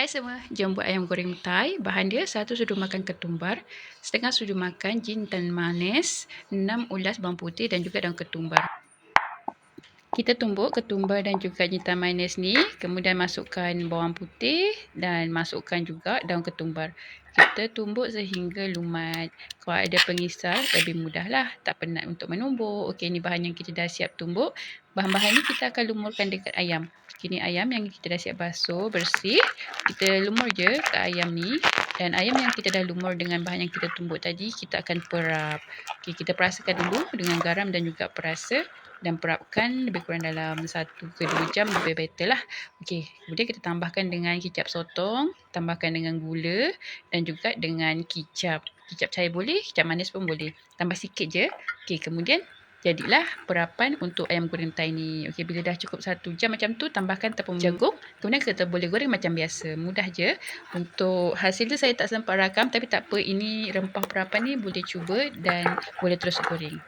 Hai semua, jom buat ayam goreng Thai. Bahan dia 1 sudu makan ketumbar, setengah sudu makan jintan manis, 6 ulas bawang putih dan juga daun ketumbar. Kita tumbuk ketumbar dan juga jintan manis ni, kemudian masukkan bawang putih dan masukkan juga daun ketumbar. Kita tumbuk sehingga lumat. Kalau ada pengisar, lebih mudahlah. Tak penat untuk menumbuk. Okey, ni bahan yang kita dah siap tumbuk. Bahan-bahan ni kita akan lumurkan dekat ayam. Kini ayam yang kita dah siap basuh, bersih. Kita lumur je ke ayam ni. Dan ayam yang kita dah lumur dengan bahan yang kita tumbuk tadi, kita akan perap. Okey, kita perasakan dulu dengan garam dan juga perasa. Dan perapkan lebih kurang dalam 1 ke 2 jam, lebih better lah. Okey, kemudian kita tambahkan dengan kicap sotong, tambahkan dengan gula dan juga dengan kicap. Kicap cair boleh, kicap manis pun boleh. Tambah sikit je. Okey, kemudian jadilah perapan untuk ayam goreng Thai ni. Okey, bila dah cukup 1 jam macam tu, tambahkan tepung jagung. Kemudian kita boleh goreng macam biasa. Mudah je. Untuk hasil tu saya tak sempat rakam, tapi tak apa. Ini rempah perapan ni boleh cuba dan boleh terus goreng.